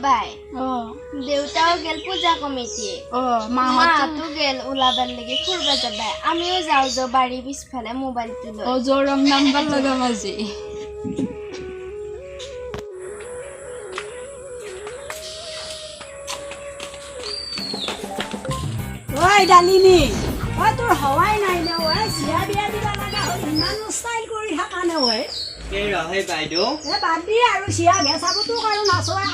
বাই দেউতাও গেল পূজা কমিটি মামাতো গেল ওলাবাৰ লাগি ফুৰবা যাবা আমিও যাও বাড়ি পিছফালে মোবাইলটো লৈ জোৰং নাম্বাৰ লগাম আজি ওই ডালিনী ওই তোর হওয়াই নাই না ওই সিয়া বিয়া দিবা লাগা হল ইমান স্টাইল কৰি থাকা না ওই কে ৰহে বাইদেউ এ বাদ দি আৰু সিয়া গেছাবতো আৰু নাচয়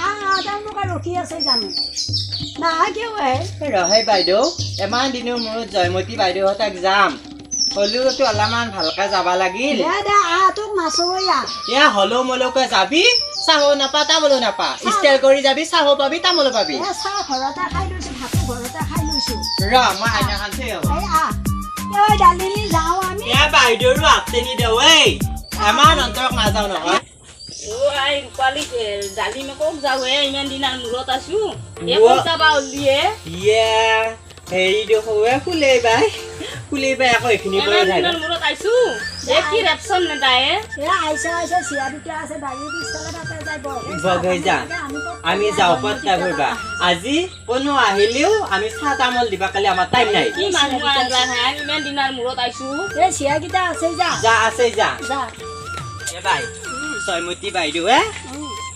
তেওঁলোক ৰখি আছে জানো না কি ওই ৰহে বাইদেউ এমান দিনৰ মূৰত জয়মতী বাইদেউহঁতক যাম হলেওতো অলপমান ভালকে যাবা লাগিল দে তোক নাচয়া এয়া হলেও মলকে যাবি চাহো নাপা তামোলো নাপা ষ্টাইল কৰি যাবি চাহো পাবি তামোলো পাবি এ চাহ ঘৰতে খাই লৈছো ভাতো ঘৰতে খাই লৈছো ৰ মই আইনাখন থৈ আহো ওই ডালিনী যাওঁ আমি এয়া বাইদেউৰো আপতেনি দেও এই এমান অন্তৰক নাযাওঁ নহয় আই ৰূপালী ডালি মেকক যাওঁ ইমান দিনৰ মূৰত আছো ক'ত যাবা উলিয়ে ইয়ে হেৰি দেখুৱে ফুলেই বাই আকৌ এইখিনি কৰি দিনৰ মূৰত আইছো কি ৰেপচন নেদায়ে আইছা সিয়া দুটা আছে বাড়িৰ পিছফালে তাতে যাই বগৈ যা আমি যাওঁ পত্তা ভৰিবা আজি কোনো আহিলেও আমি চাহ তামোল দিবা কালি আমাৰ টাইম নাই কি মানুহ আনলা নাই ইমান দিনৰ মূৰত আইছো এ সিয়া কিটা আছে যা আছে যা যা এ বাই জয়মতী বাইদেৱে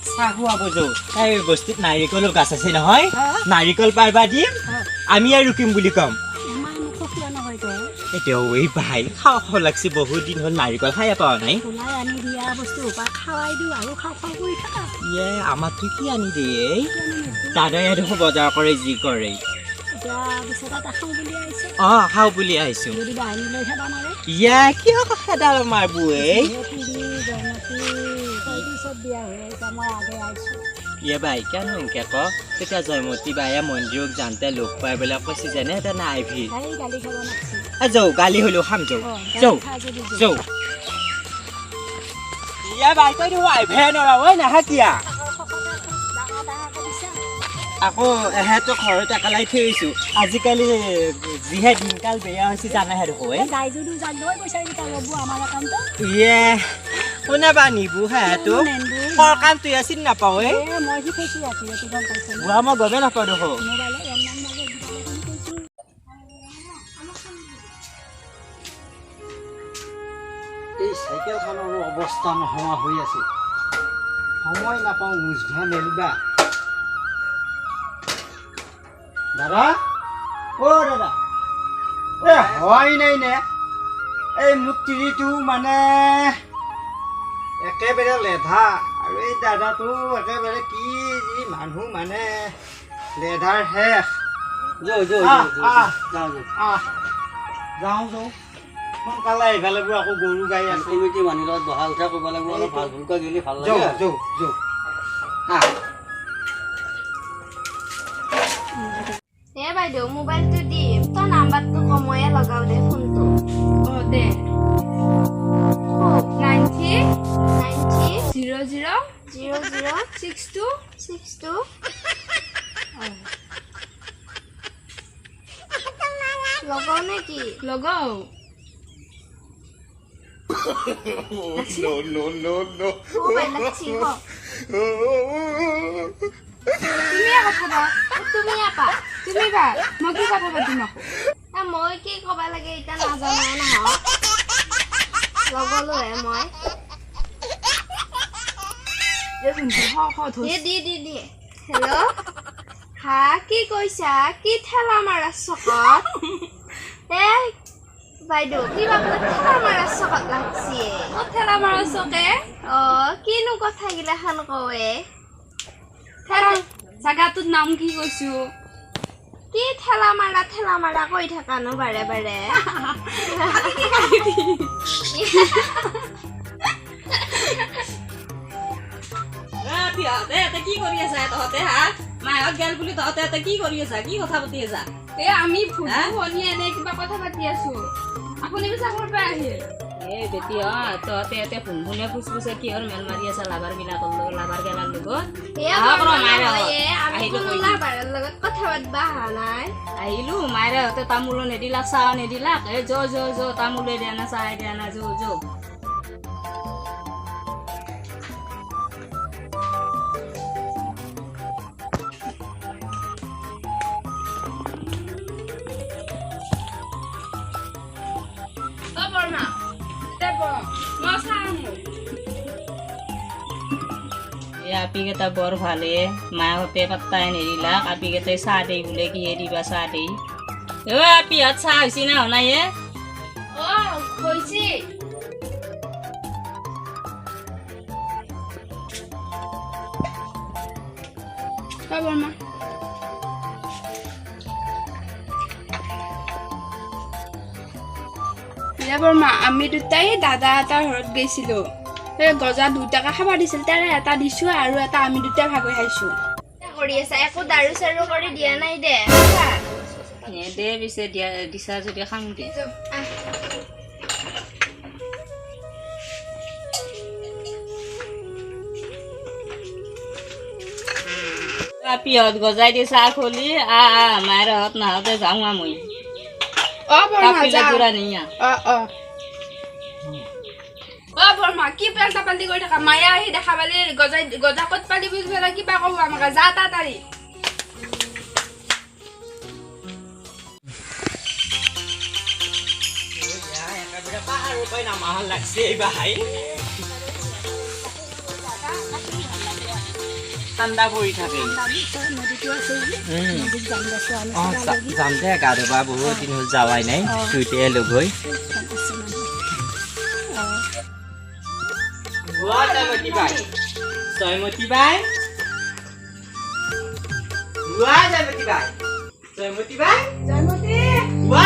চাহ খুৱাব যাওঁ এই বস্তিত নাৰিকলৰ গাছ আছে নহয় নাৰিকল পাৰিবা দিম আমি আৰু ৰুকিম বুলি ক'ম এতিয়াও এই ভাই খাওঁ লাগছে বহুত দিন হ'ল নাৰিকল খাই পোৱা নাই আনি দিয়া বস্তু খাৱাই দিওঁ আৰু খাওঁ কৰি থাকা ইয়ে আমাকতো কি আনি দিয়ে দাদাই দেখোন বজাৰ কৰে যি কৰে খাওঁ বুলি আহিছো ইয়া কিয় খেদাল আমাৰ বুৱে ইয়ে বাই কেন এনেকে ক তেতিয়া জয়মতী বায়ে মন্দিৰক যাওঁতে লগ পাই বোলে কৈছে যেনে এটা নাই ভিৰ যাওঁ গালি হলেও খাম যাওঁ ইয়া বাই তই দেখোন আহিবহে নৰা ঐ নাহা কিয়া আকৌ এহেঁতো ঘৰত একেলাই থৈ আহিছো আজিকালি যিহে দিনকাল বেয়া হৈছে জানাহে দেখোন ইয়ে শুনাবা নিবু হেঁতো কামটো চিনি নাপাওঁ মই গমেই নাপাওঁ দেখোন এই চাইকেলখনৰো অৱস্থা নোহোৱা হৈ আছে সময় নাপাওঁ মুজভা মেলিবা দাদা দাদা হয় নাই নে এই মোৰ তিৰিটো মানে একেবাৰে লেধা আৰু এই দাদাটো একেবাৰে কি যি মানুহ মানে লেধাৰ শেষ যাওঁ সোনকালে আহিব লাগিব আকৌ গৰু গাই আছে কমিটি মানুহৰ লগত বহা উঠা কৰিব লাগিব অলপ ভাল ভুলকৈ গ'লে ভাল লাগে এ বাইদেউ মোবাইলটো দিম তই নাম্বাৰটো কময়ে লগাও দে ফোনটো দে 90000062 লগাও নেকি লগাও মই কি কবা লাগে এতিয়া নাজানো নহয় লগলোহে মই দি হেল্ল' হা কি কৈছা কি ঠেলা মাৰা চকত এ বাইদেউ কিবা ঠেলা মাৰা চকত লাগছি ঠেলা মাৰা চকে কিনো কথা গিলাখান কৱে জাগাটোৰ নাম কি কৈছো কি ঠেলা মাৰা কৈ থাকা নো বাৰে বাৰে কি কৰি আছা তহঁতে মাহত গেল বুলি তহঁতে কি কৰি আছা কি কথা পাতি আছা আমি ভনী এনে কিবা কথা পাতি আছো আপুনি পিছে ক'ৰ পৰা আহিল বেটি তহঁতে ইয়াতে ভুনভুনে ফুচফুচে কিহৰ মেল মাৰি আছা লাভাৰ বিলাকৰ লগত লাভাৰ গেলাৰ লগত আহিলো মায়েৰে হতে তামোলো নেদিলাক চাহ নেদিলাক তামোলে দিয়া না চাহ দিয়া না মই চাওঁ এই আপিকেইটা বৰ ভালে মাহঁতে পাত্তাই নেৰিলা আপিকেইটাই চাহ দেই বোলে কিহে দিবা চাহ দেই আপিহঁত চাহ হৈছে না নাই হৈছে বৰমা বৰমা আমি দুটাই দাদা এটাৰ ঘৰত গৈছিলো সেই গজা 2 টকা খাব দিছিল তাৰে এটা দিছো আৰু এটা আমি দুটাই ভাগৈ খাইছো কৰি আছা একো দাৰু চাৰু কৰি দিয়া নাই দে দে পিছে দিয়া দিছা যদি খাং দে আপিহঁত গজাই দি চাহ খলি মায়েৰহঁত নাহতে যাওঁ মই কাপিলা নিয়া বৰমা কি পেল্টা পাল্টি কৰি থাকা মায়া আহি দেখা পালি গজা ক'ত পালি বুজি পেলাই কিবা কব আমাক যা তাড়াতাড়ি পাহাৰৰ পৰা নামাহান লাগছে এইবাৰ হাই ঠাণ্ডা পৰি থাকে যাম দে গা ধুবা বহুত দিন হ'ল যাৱাই নাই দুইটাই লগ হৈ জয়মতী বাই জয়মতী বাই জয়মতী বাই জয়মতী বাই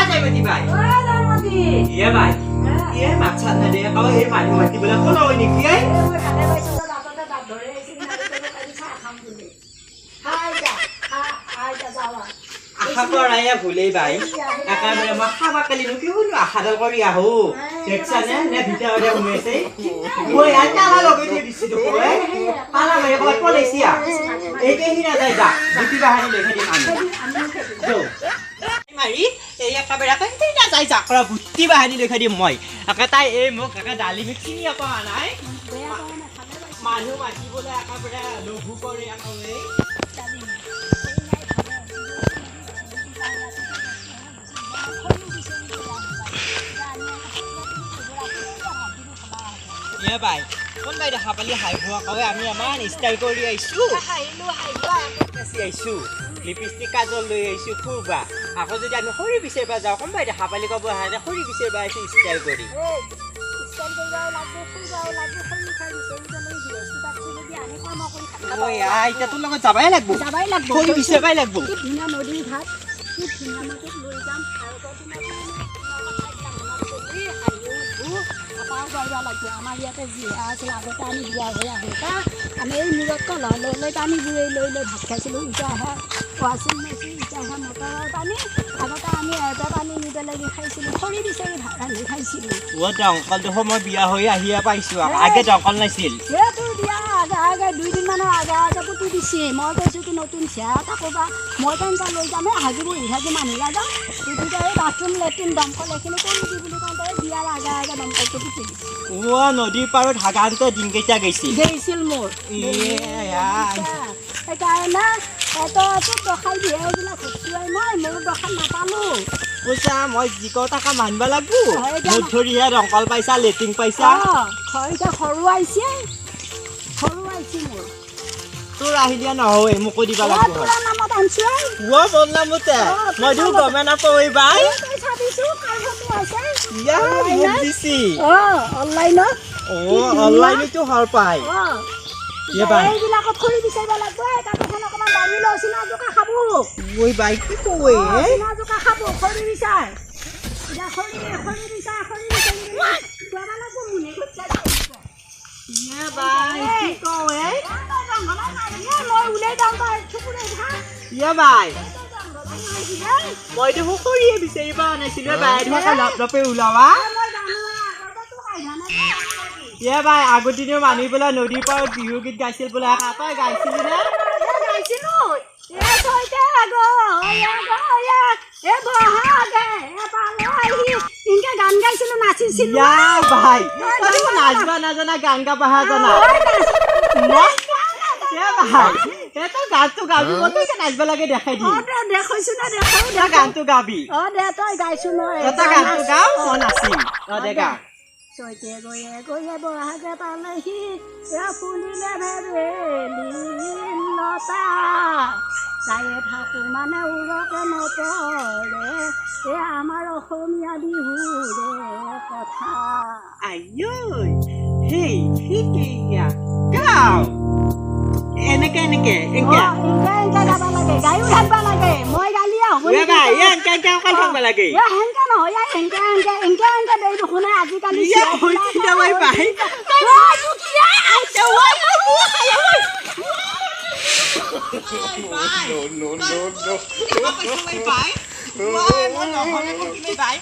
জয়মতী বাই ইয়ে বাই ইয়ে মাছা নাদে আকৌ এই মানুহ মাতিবলৈ কোনো হয় নেকি আশা কৰাই ভুলেই বাই একেবাৰে মই খাবা কালিনো কি হলো আশাডাল কৰি আহো দেখছানে নে ভিতৰতে সোমাইছে মই ইয়াত তালা লগাই থৈ দিছিলো তালা মাৰি ক'ৰবাত পলাইছি এইকে সি নাযায় যা বুটি বাহানি লেখা দিম আমি মাৰি এই একেবাৰে কেই নাযায় যা কৰা বুটি বাহানি লেখা দিম মই একে তাই এই মোক একে দালি মিক চিনি পোৱা নাই মানুহ মাতিবলৈ একেবাৰে লঘু কৰে একেবাৰে বাই কোন বাই দেখা পালি হাই ভুৱা কয় আমি আমাৰ ষ্টাইল কৰি আহিছো আহিছো লিপষ্টিক কাজল লৈ আহিছো ফুৰবা আকৌ যদি আমি খৰি বিচাৰিবা যাওঁ কোন বাই দেখা পালি ক'ব খৰি বিচাৰিবা আহিছো ষ্টাইল কৰি এতিয়া তোৰ লগত যাবাই লাগব খৰি বিচাৰিবাই লাগব নদীৰ ঘাট আমাৰ ইয়াতে জীয়া আছিল আগতে আমি বিয়া হৈ আহোঁতা আমি এই মূৰত কলহ লৈ লৈ পানী বুৰে লৈ লৈ ভাত খাইছিলোঁ এতিয়াহে ৱাচিং মেচিন এতিয়াহে মটৰৰ পানী আগতে আমি এটা পানী নিবলৈ খাইছিলোঁ খৰি বিচাৰি ৰান্ধি খাইছিলোঁ অংকল দেখোন মই বিয়া হৈ আহিয়ে পাইছো আগে অংকল নাছিল তোৰ বিয়া আগে 2 দিনমানৰ আগে পুতি দিছে মই কৈছোঁ কি নতুন চিয়া এটা ক'বা মই তেন্তে লৈ যাম হাগিব ইহাগি মানুহ যাম পুতিতে এই বাথৰুম লেট্ৰিন দমকল এইখিনি কৰি দি বুলি কওঁতে বিয়াৰ আগে দমকলটো পুতি দিছে নদীৰ পাৰত হাগানতে দিনকেইটা গৈছিল মোৰ সেইকাৰণে দখাই দিয়ে এইবিলাক ভৰ্তিৱাই মই মোৰ দখাই নাপালোঁ পইচা মই যিকো টকা মানিব লাগব মোৰ ধৰিহে দমকল পাইছা লেট্ৰিন পাইছা এতিয়া সৰু আহিছে মোৰ তোৰ আহিলে নহয় মোক কৈ দিবা লাগব তোৰ নামত আনছো মোৰ নামতে মই দিও গমে নাপাওঁ বাই চাবিছোঁ কাৰ ফটো আছে মোক দিছি অনলাইনত অনলাইনতো হৰ পাই এইবিলাকত খৰি বিচাৰিব লাগিব তাৰপিছত অকণমান দামী লওঁ চিনা জোকা খাব ঐ বাই কি কয় চিনা জোকা খাব খৰি বিচাৰ এতিয়া খৰি বিচাৰ খুৱাব লাগিব মুনে বাই কি কয় মই ওলাই যাম বাই চকুৰে ঘা বাই মই দেখোন খৰিয়ে বিচাৰিব আনিছিলো বাই লপে ওলাবা বাই আগৰ দিনৰ মানুহ পেলাই নদীৰ পাৰত বিহু গীত গাইছিল বোলে তই গাইছিলি নে গান গাইছিলো নাচিছিলো ভাই নাচবা নাজানা গান গাবা জানা গানটো গাবি নাচবা লাগে দেখাই দি দেখছো না গানটো গাবি দে তই গাইছো মই এটা গানটো গাও মই নাচিম দে গা চৈতে গৈয়ে গৈয়ে বহাগে পালেহি ফুলিলে ভেবেলি লতা চায়ে থাকোঁ মানে উৰকে নপৰে আমাৰ অসমীয়া বিহুৰে কথা আইঐ হেই ঠিকেইয়া গাও এনেকে এনেকে এনেকে গাব লাগে গায়ো থাকিব লাগে মই গালিয়ে হ'ব ওৰে বাই এনেকে এনেকে অকল থাকিব লাগে হেনকে নহয় এনেকে দেই দেখোনে আজিকালি বাই বাই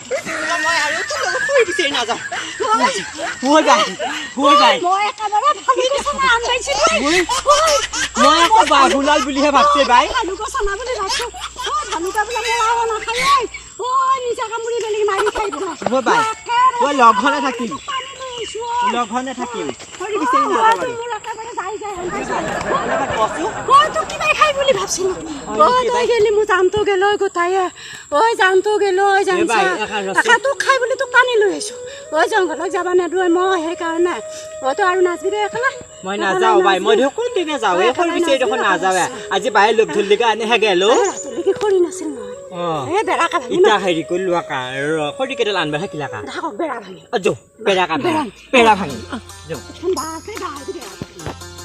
মই আকৌ বাহুলাল বুলিহে ভাবছে বাই মই লঘনে থাকিম খাই বুলি ভাবছিলো তই গেলি মোৰ জানটো গেল গোটায়ে ঐ জানটো গেল তোক খাই বুলি তোক টানি লৈ আহিছো ঐ জংঘলত যাবা নেদোৱে মই সেইকাৰণে তই আৰু নাচবি দে একেলা মই নাযাওঁ বাই মই দেখোন কোনদিনে যাওঁ এইখন বিচাৰি দেখোন নাযাৱে আজি বাই লগ ধৰিলেকে আনিহে গেলো ৰাতিলৈকে খৰি নাছিল নহয় বেৰা কাটি ইটা হেৰি কৰি লোৱা কা খৰি কেইডাল আনবা থাকিলা কা থাকক বেৰা ভাঙি যো পেৰা কা পেৰা ভাঙি যো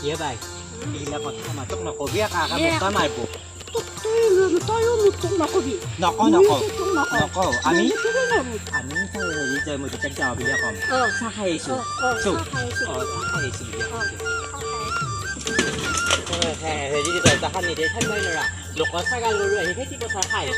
ইয়ে বাই এইগিলা কথা মাতক নকবি আকা আকা মোটা মাৰিব তইও মোক তোক নকবি নকওঁ আমি হেৰি যায় মই তেতিয়া যাওঁ বুলি ক'ম চাহ খাই আহিছোঁ চাহ খাই আহিছোঁ হেৰি দৰ্জাখন নিদিয়ে থাকিবই নোৱাৰা লোকৰ ছাগাল গৰু আহি খেতি পথাৰ খায়